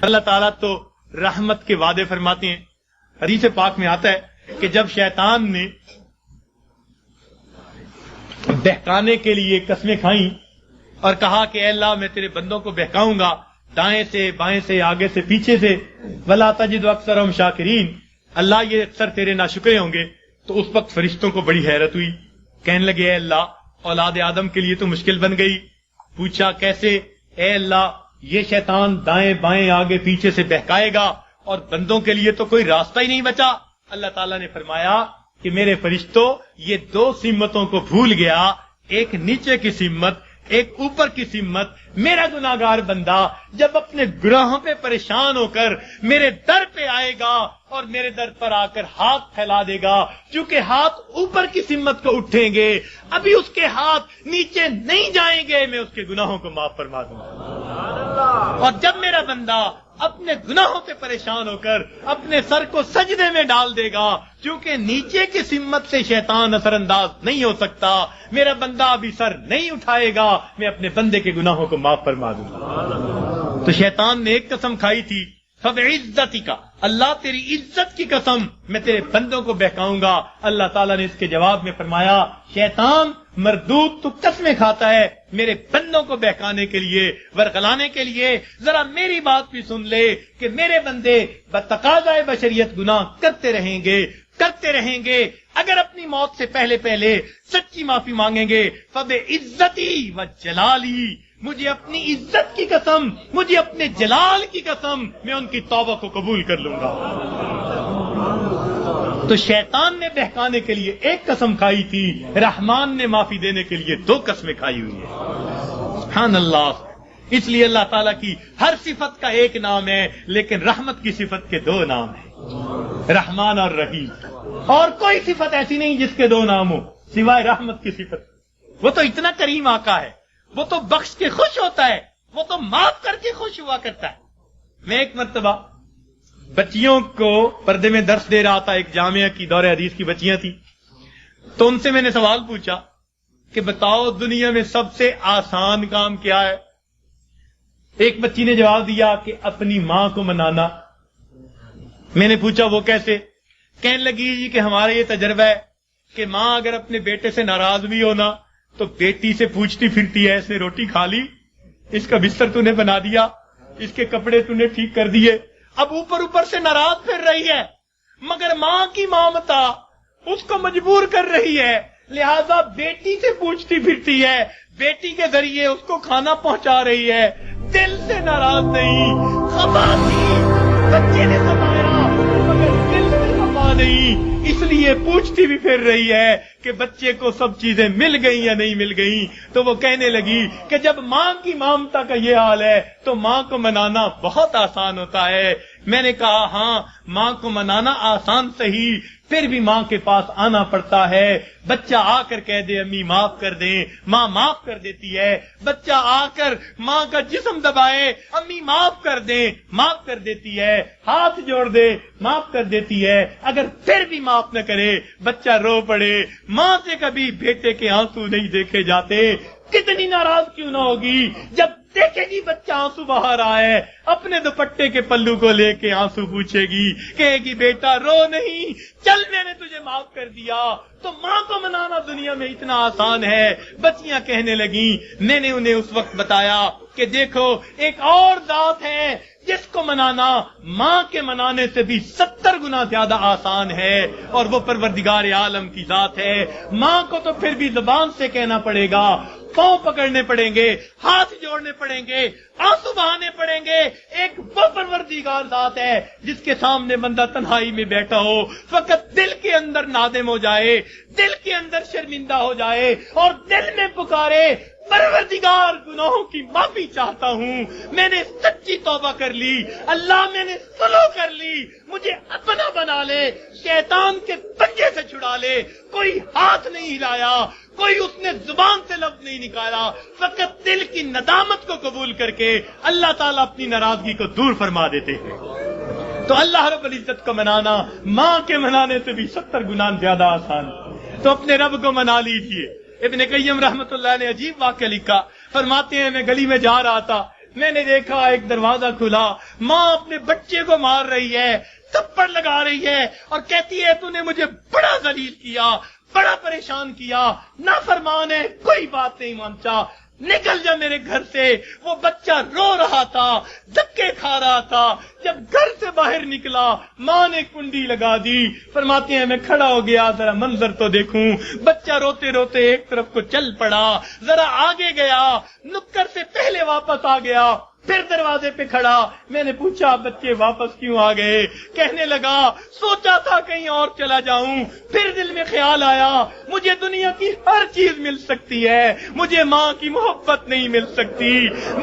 اللہ تعالیٰ تو رحمت کے وعدے فرماتے ہیں. حدیث پاک میں آتا ہے کہ جب شیطان نے بہکانے کے لیے قسمیں کھائیں اور کہا کہ اے اللہ میں تیرے بندوں کو بہکاؤں گا دائیں سے بائیں سے آگے سے پیچھے سے ولا تجد اکثرهم شاکرین، اللہ یہ اکثر تیرے ناشکرے ہوں گے، تو اس وقت فرشتوں کو بڑی حیرت ہوئی. کہنے لگے اے اللہ اولاد آدم کے لیے تو مشکل بن گئی. پوچھا کیسے؟ اے اللہ یہ شیطان دائیں بائیں آگے پیچھے سے بہکائے گا اور بندوں کے لیے تو کوئی راستہ ہی نہیں بچا. اللہ تعالیٰ نے فرمایا کہ میرے فرشتوں یہ دو سمتوں کو بھول گیا، ایک نیچے کی سمت ایک اوپر کی سمت. میرا گناہگار بندہ جب اپنے گناہوں پہ پریشان ہو کر میرے در پہ آئے گا اور میرے در پر آ کر ہاتھ پھیلا دے گا، چونکہ ہاتھ اوپر کی سمت کو اٹھیں گے، ابھی اس کے ہاتھ نیچے نہیں جائیں گے، میں اس کے گناہوں کو معاف فرما دوں گا. اور جب میرا بندہ اپنے گناہوں سے پریشان ہو کر اپنے سر کو سجدے میں ڈال دے گا، کیونکہ نیچے کی سمت سے شیطان اثر انداز نہیں ہو سکتا، میرا بندہ ابھی سر نہیں اٹھائے گا، میں اپنے بندے کے گناہوں کو معاف فرما دوں گا. تو شیطان نے ایک قسم کھائی تھی، فَبِعِزَّتِكَ، اللہ تیری عزت کی قسم میں تیرے بندوں کو بہکاؤں گا. اللہ تعالیٰ نے اس کے جواب میں فرمایا شیطان مردود تو قسمیں کھاتا ہے میرے بندوں کو بہکانے کے لیے، ورغلانے کے لیے. ذرا میری بات بھی سن لے کہ میرے بندے بتقاضائے بشریت گناہ کرتے رہیں گے اگر اپنی موت سے پہلے سچی معافی مانگیں گے. فَبِعِزَّتِي وَجَلَالِي، مجھے اپنی عزت کی قسم، مجھے اپنے جلال کی قسم، میں ان کی توبہ کو قبول کر لوں گا. تو شیطان نے بہکانے کے لیے ایک قسم کھائی تھی، رحمان نے معافی دینے کے لیے دو قسمیں کھائی ہوئی ہیں. سبحان اللہ. اس لیے اللہ تعالیٰ کی ہر صفت کا ایک نام ہے، لیکن رحمت کی صفت کے دو نام ہیں، رحمان اور رحیم. اور کوئی صفت ایسی نہیں جس کے دو نام ہو سوائے رحمت کی صفت. وہ تو اتنا کریم آقا ہے، وہ تو بخش کے خوش ہوتا ہے، وہ تو معاف کر کے خوش ہوا کرتا ہے. میں ایک مرتبہ بچیوں کو پردے میں درس دے رہا تھا، ایک جامعہ کی دور حدیث کی بچیاں تھیں، تو ان سے میں نے سوال پوچھا کہ بتاؤ دنیا میں سب سے آسان کام کیا ہے؟ ایک بچی نے جواب دیا کہ اپنی ماں کو منانا. میں نے پوچھا وہ کیسے؟ کہنے لگی جی کہ ہمارا یہ تجربہ ہے کہ ماں اگر اپنے بیٹے سے ناراض بھی ہونا تو بیٹی سے پوچھتی پھرتی ہے، اس نے روٹی کھا لی، اس کا بستر تو نے بنا دیا، اس کے کپڑے تو نے ٹھیک کر دیے. اب اوپر سے ناراض پھر رہی ہے، مگر ماں کی مامتا اس کو مجبور کر رہی ہے، لہذا بیٹی سے پوچھتی پھرتی ہے، بیٹی کے ذریعے اس کو کھانا پہنچا رہی ہے. دل سے ناراض نہیں، خفا تھی، بچے نے سمایا مگر دل سے خفا نہیں، اس لیے پوچھتی بھی پھر رہی ہے کہ بچے کو سب چیزیں مل گئیں یا نہیں مل گئیں. تو وہ کہنے لگی کہ جب ماں کی مامتا کا یہ حال ہے تو ماں کو منانا بہت آسان ہوتا ہے. میں نے کہا ہاں ماں کو منانا آسان صحیح، پھر بھی ماں کے پاس آنا پڑتا ہے. بچہ آ کر کہہ دے امی معاف کر دیں، ماں معاف کر دیتی ہے. بچہ آ کر ماں کا جسم دبائے، امی معاف کر دیں، معاف کر دیتی ہے. ہاتھ جوڑ دے، معاف کر دیتی ہے. اگر پھر بھی معاف نہ کرے، بچہ رو پڑے. ماں سے کبھی بیٹے کے آنسو نہیں دیکھے جاتے. کتنی ناراض کیوں نہ ہوگی جب دیکھے گی بچہ آنسو بہا رہا ہے، اپنے دوپٹے کے پلو کو لے کے آنسو پوچھے گی، کہے گی بیٹا رو نہیں، چل میں نے تجھے معاف کر دیا. تو ماں کو منانا دنیا میں اتنا آسان ہے. بچیاں کہنے لگیں، میں نے انہیں اس وقت بتایا کہ دیکھو ایک اور ذات ہے جس کو منانا ماں کے منانے سے بھی 70 گنا زیادہ آسان ہے، اور وہ پروردگار عالم کی ذات ہے. ماں کو تو پھر بھی زبان سے کہنا پڑے گا، پاؤں پکڑنے پڑیں گے، ہاتھ جوڑنے پڑیں گے، آنسو بہانے پڑیں گے. ایک وہ پروردگار ذات ہے جس کے سامنے بندہ تنہائی میں بیٹھا ہو، فقط دل کے اندر نادم ہو جائے، دل کے اندر شرمندہ ہو جائے اور دل میں پکارے پروردگار گناہوں کی معافی چاہتا ہوں، میں نے سچی توبہ کر لی، اللہ میں نے صلح کر لی، مجھے اپنا بنا لے، شیطان کے پنجے سے چھڑا لے. کوئی ہاتھ نہیں ہلایا، کوئی اس نے زبان سے لفظ نہیں نکالا، فقط دل کی ندامت کو قبول کر کے اللہ تعالیٰ اپنی ناراضگی کو دور فرما دیتے ہیں. تو اللہ رب العزت کو منانا ماں کے منانے سے بھی 70 گنا زیادہ آسان ہے. تو اپنے رب کو منا لیجئے. ابن قیم رحمت اللہ نے عجیب واقعہ لکھا، فرماتے ہیں میں گلی میں جا رہا تھا، میں نے دیکھا ایک دروازہ کھلا، ماں اپنے بچے کو مار رہی ہے، تھپڑ لگا رہی ہے اور کہتی ہے تو نے مجھے بڑا ذلیل کیا، بڑا پریشان کیا، نافرمان ہے، کوئی بات نہیں مانتا، نکل جا میرے گھر سے۔ وہ بچہ رو رہا تھا، دھکے کھا رہا تھا، جب گھر سے باہر نکلا ماں نے کنڈی لگا دی۔ فرماتے ہیں میں کھڑا ہو گیا ذرا منظر تو دیکھوں، بچہ روتے روتے ایک طرف کو چل پڑا، ذرا آگے گیا، نکر سے پہلے واپس آ گیا، پھر دروازے پہ کھڑا۔ میں نے پوچھا بچے واپس کیوں آ گئے؟ کہنے لگا سوچا تھا کہیں اور چلا جاؤں، پھر دل میں خیال آیا مجھے دنیا کی ہر چیز مل سکتی ہے، مجھے ماں کی محبت نہیں مل سکتی،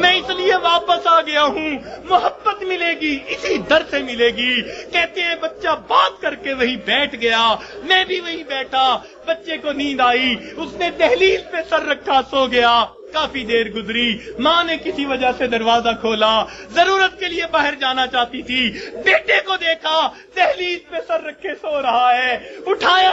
میں اس لیے واپس آ گیا ہوں۔ محبت ملے گی اسی در سے ملے گی۔ کہتے ہیں بچہ بات کر کے وہی بیٹھ گیا، میں بھی وہی بیٹھا، بچے کو نیند آئی، اس نے دہلیز پہ سر رکھا سو گیا۔ کافی دیر گزری، ماں نے کسی وجہ سے دروازہ کھولا، ضرورت کے لیے باہر جانا چاہتی تھی، بیٹے کو دیکھا دہلیز پہ سر رکھے سو رہا ہے، اٹھایا،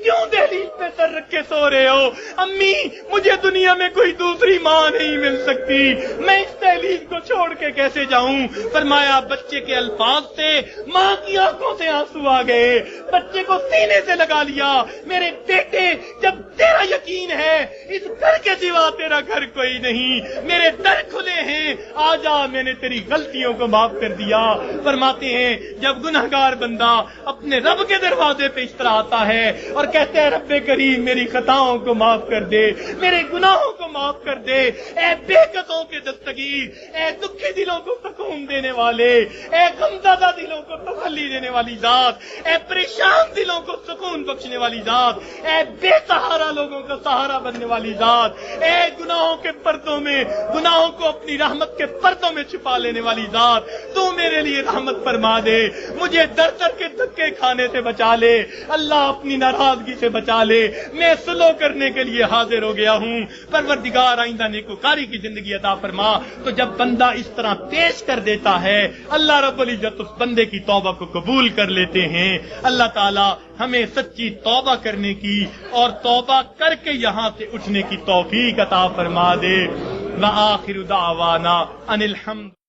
کیوں دہلیز پہ سر رکھے سو رہے ہو؟ امی مجھے دنیا میں کوئی دوسری ماں نہیں مل سکتی، میں اس دہلیز کو چھوڑ کے کیسے جاؤں؟ فرمایا بچے کے الفاظ سے ماں کی آنکھوں سے آنسو آ گئے، بچے کو سینے سے لگا لیا، میرے بیٹے جب تیرا یقین ہے اس گھر کے سوا تیرا گھر کوئی نہیں، میرے در کھلے ہیں، آ جا، میں نے تیری غلطیوں کو معاف کر دیا۔ فرماتے ہیں جب گنہگار بندہ اپنے رب کے دروازے پہ اس طرح آتا ہے اور کہتے ہیں رب کریم میری خطاؤں کو معاف کر دے، میرے گناہوں کو معاف کر دے، اے بے قصوں کے دستگیر، اے دکھی دلوں کو سکون دینے والے، اے غمزدہ دلوں کو تسلی دینے والی ذات، اے پریشان دلوں کو سکون بخشنے والی ذات، اے بے سہارا لوگوں کا سہارا بننے والی ذات، اے گناہوں کے پردوں میں گناہوں کو اپنی رحمت کے پردوں میں چھپا لینے والی ذات، تو میرے لیے رحمت فرما دے، مجھے در در کے دھکے کھانے سے بچا لے، اللہ اپنی ناراضگی سے بچا لے، میں سلو کرنے کے لیے حاضر ہو گیا ہوں، پروردگار آئندہ نیکوکاری کی زندگی عطا فرما۔ تو جب بندہ اس طرح پیش کر دیتا ہے اللہ رب العزت اس بندے کی توبہ کو قبول کر لیتے ہیں۔ اللہ تعالی ہمیں سچی توبہ کرنے کی اور توبہ کر کے یہاں سے اٹھنے کی توفیق عطا فرما دے۔ وآخر دعوانا ان الحمد